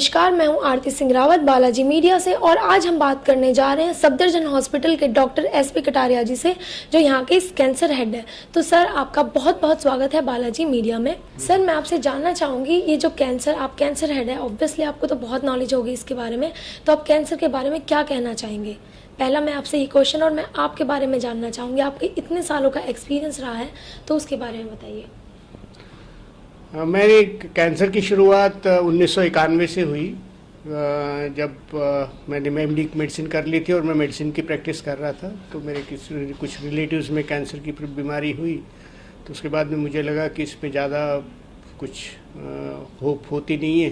नमस्कार, मैं हूं आरती सिंह रावत बालाजी मीडिया से और आज हम बात करने जा रहे हैं सफदरजंग हॉस्पिटल के डॉक्टर एसपी कटारिया जी से, जो यहां के कैंसर हेड है। तो सर, आपका बहुत बहुत स्वागत है बालाजी मीडिया में। सर, मैं आपसे जानना चाहूँगी, ये जो आप कैंसर हेड है, ऑब्वियसली आपको तो बहुत नॉलेज होगी इसके बारे में, तो आप कैंसर के बारे में क्या कहना चाहेंगे? पहला मैं आपसे ये क्वेश्चन और मैं आपके बारे में जानना चाहूँगी, आपके इतने सालों का एक्सपीरियंस रहा है तो उसके बारे में बताइए। मेरी कैंसर की शुरुआत 1991 से हुई, जब मैंने एमडी मेडिसिन कर ली थी और मैं मेडिसिन की प्रैक्टिस कर रहा था। तो मेरे कुछ रिलेटिव्स में कैंसर की बीमारी हुई, तो उसके बाद में मुझे लगा कि इसमें ज़्यादा कुछ होप होती नहीं है।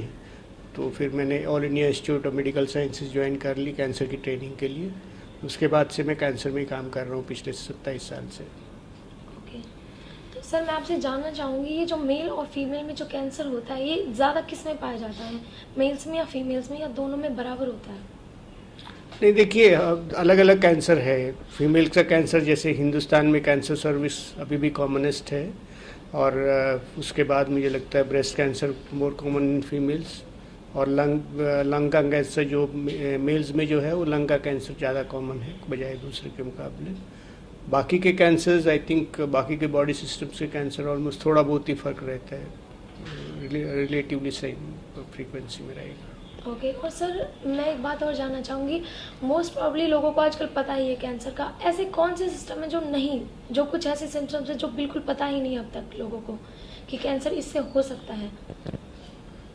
तो फिर मैंने all India institute of medical sciences join कर ली कैंसर की ट्रेनिंग के लिए। उसके बाद से मैं कैंसर में काम कर रहा हूँ पिछले 27 साल से। सर, मैं आपसे जानना चाहूँगी, ये जो मेल और फीमेल में जो कैंसर होता है, ये ज़्यादा किस में पाया जाता है, मेल्स में या फीमेल्स में, या दोनों में बराबर होता है? नहीं, देखिए, अलग अलग कैंसर है। फीमेल का कैंसर, जैसे हिंदुस्तान में कैंसर सर्विस अभी भी कॉमनेस्ट है, और उसके बाद मुझे लगता है breast cancer more common in females, और लंग का कैंसर जो मेल्स में जो है वो लंग का कैंसर ज़्यादा कॉमन है बजाय दूसरे के मुकाबले। बाकी के कैंसर्स, आई थिंक बाकी के बॉडी सिस्टम्स के कैंसर ऑलमोस्ट थोड़ा बहुत ही फर्क रहता है, रिलेटिवली सेम फ्रीक्वेंसी में रहेगा। ओके। और सर, मैं एक बात और जानना चाहूँगी, मोस्ट प्रॉब्ली लोगों को आजकल पता ही है कैंसर का, ऐसे कौन से सिस्टम है जो कुछ ऐसे सिम्टम्स है जो बिल्कुल पता ही नहीं अब तक लोगों को कि कैंसर इससे हो सकता है?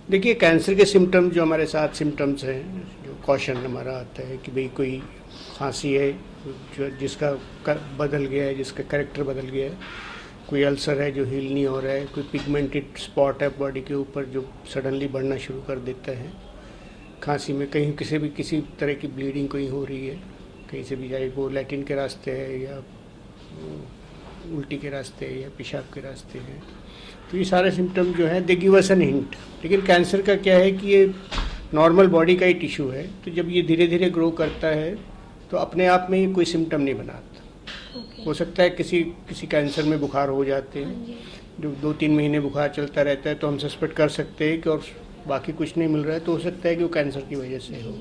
देखिए, कैंसर के सिम्टम्स जो हमारे साथ सिम्टम्स हैं, जो कॉशन हमारा आता है कि भाई कोई खांसी है जो जिसका बदल गया है, जिसका कैरेक्टर बदल गया है, कोई अल्सर है जो हील नहीं हो रहा है, कोई पिगमेंटेड स्पॉट है बॉडी के ऊपर जो सडनली बढ़ना शुरू कर देता है, खांसी में कहीं किसी तरह की ब्लीडिंग कोई हो रही है कहीं से भी, चाहे वो लैट्रिन के रास्ते है या उल्टी के रास्ते है या पेशाब के रास्ते हैं, तो ये सारे सिम्टम जो है they give us an hint. लेकिन कैंसर का क्या है कि ये नॉर्मल बॉडी का ही टिश्यू है, तो जब ये धीरे धीरे ग्रो करता है तो अपने आप में कोई सिम्टम नहीं बनाता। हो सकता है किसी कैंसर में बुखार हो जाते हैं, जो 2-3 महीने बुखार चलता रहता है, तो हम सस्पेक्ट कर सकते हैं कि और बाकी कुछ नहीं मिल रहा है, तो हो सकता है कि वो कैंसर की वजह से हो।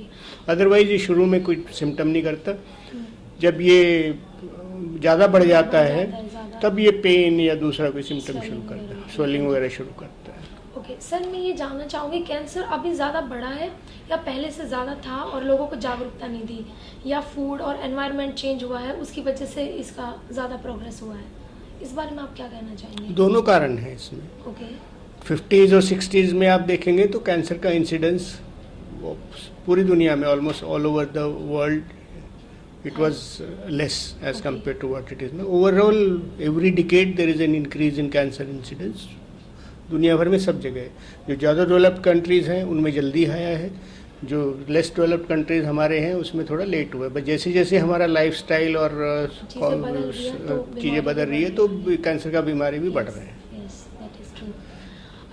अदरवाइज ये शुरू में कोई सिम्टम नहीं करता। जब ये ज़्यादा बढ़ जाता है तब ये पेन या दूसरा कोई सिम्टम शुरू करता है, स्वेलिंग वगैरह शुरू करता है। ओके सर, मैं ये जानना चाहूँगी, कैंसर अभी ज़्यादा बढ़ा है या पहले से ज़्यादा था और लोगों को जागरूकता नहीं दी, या फूड और एनवायरनमेंट चेंज हुआ है उसकी वजह से इसका ज़्यादा प्रोग्रेस हुआ है? इस बारे में आप क्या कहना चाहेंगे? दोनों कारण हैं इसमें। ओके। 50s और 60s में आप देखेंगे तो कैंसर का इंसिडेंस पूरी दुनिया में almost all over the world it was less as compared to what it is now. Overall, every decade there is an increase in cancer incidence. दुनिया भर में सब जगह, जो ज़्यादा डेवलप्ड कंट्रीज़ हैं उनमें जल्दी आया है, जो लेस डेवलप्ड कंट्रीज़ हमारे हैं उसमें थोड़ा लेट हुआ है। बट जैसे जैसे हमारा लाइफस्टाइल और चीज़ें बदल रही है तो कैंसर का बीमारी भी बढ़ रहे हैं।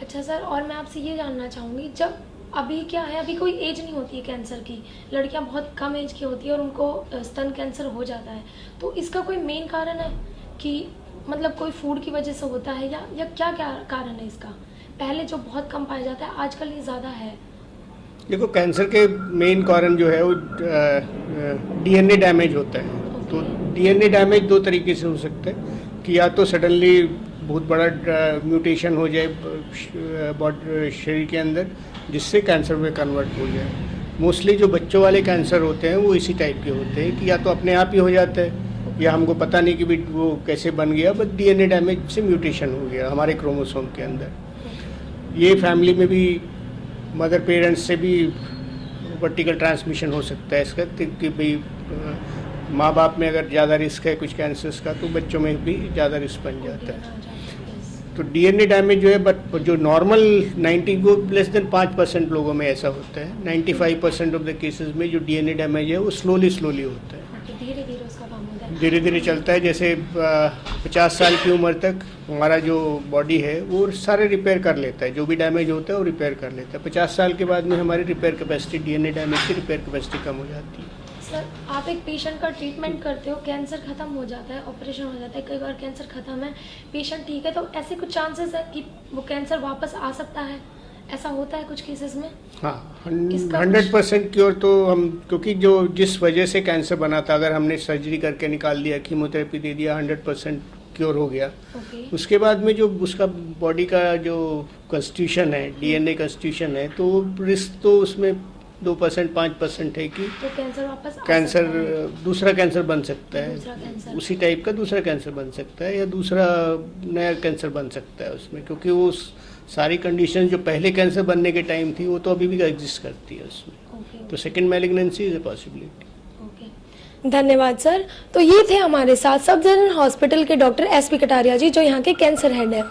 अच्छा सर, और मैं आपसे ये जानना चाहूँगी, जब अभी क्या है, अभी कोई एज नहीं होती है कैंसर की, लड़कियां बहुत कम एज की होती है और उनको स्तन कैंसर हो जाता है, तो इसका कोई मेन कारण है कि मतलब कोई फूड की वजह से होता है, या क्या कारण है इसका? पहले जो बहुत कम पाया जाता है, आजकल ये ज़्यादा है। देखो, कैंसर के मेन कारण जो है वो डीएनए डैमेज होता है। तो डीएनए डैमेज 2 तरीके से हो सकता है कि या तो सडनली बहुत बड़ा म्यूटेशन हो जाए शरीर के अंदर जिससे कैंसर में कन्वर्ट हो जाए। मोस्टली जो बच्चों वाले कैंसर होते हैं वो इसी टाइप के होते हैं कि या तो अपने आप ही हो जाता है या हमको पता नहीं कि भी वो कैसे बन गया, बट डीएनए डैमेज से म्यूटेशन हो गया हमारे क्रोमोसोम के अंदर। ये फैमिली में भी मदर पेरेंट्स से भी वर्टिकल ट्रांसमिशन हो सकता है इसका, कि भाई माँ बाप में अगर ज़्यादा रिस्क है कुछ कैंसर्स का तो बच्चों में भी ज़्यादा रिस्क बन जाता है। तो डीएनए डैमेज जो है, बट जो नॉर्मल 90 को लेस देन 5% लोगों में ऐसा होता है। 95% ऑफ द केसेस में जो डीएनए डैमेज है वो स्लोली होता है, धीरे धीरे उसका काम होता है, धीरे धीरे चलता है। जैसे 50 साल की उम्र तक हमारा जो बॉडी है वो सारे रिपेयर कर लेता है, जो भी डैमेज होता है वो रिपेयर कर लेता है। 50 साल के बाद में हमारी रिपेयर कैपेसिटी, डीएनए डैमेज की रिपेयर कैपेसिटी कम हो जाती है। सर, आप एक पेशेंट का ट्रीटमेंट करते हो, कैंसर खत्म हो जाता है, ऑपरेशन हो जाता है, कई बार कैंसर खत्म है, पेशेंट ठीक है, तो ऐसे कुछ चांसेस है कि वो कैंसर वापस आ सकता है? ऐसा होता है कुछ केसेस में? हाँ, इसका 100% क्योर तो हम, क्योंकि जो जिस वजह से कैंसर बना था, अगर हमने सर्जरी करके निकाल दिया, कीमोथेरेपी दे दिया, 100% क्योर हो गया। ओके। उसके बाद में जो उसका बॉडी का जो कंस्टिट्यूशन है, डीएनए कंस्टिट्यूशन है, तो रिस्क तो उसमें 2% 5% है कि तो कैंसर वापस आ कैंसर, सकता है? दूसरा कैंसर बन सकता दूसरा है, कैंसर। उसी टाइप का दूसरा कैंसर बन सकता है, या दूसरा नया कैंसर बन सकता है उसमें, क्योंकि वो सारी कंडीशन जो पहले कैंसर बनने के टाइम थी वो तो अभी भी एग्जिस्ट करती है उसमें। ओके। तो second malignancy is a possibility. धन्यवाद सर। तो ये थे हमारे साथ सब जनरल हॉस्पिटल के डॉक्टर एसपी कटारिया जी, जो यहाँ के कैंसर हेड है।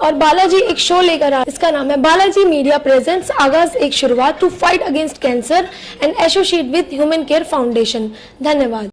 और बालाजी एक शो लेकर आ, इसका नाम है बालाजी मीडिया प्रेजेंट्स आगाज एक शुरुआत to fight against cancer and associate with human care foundation. धन्यवाद।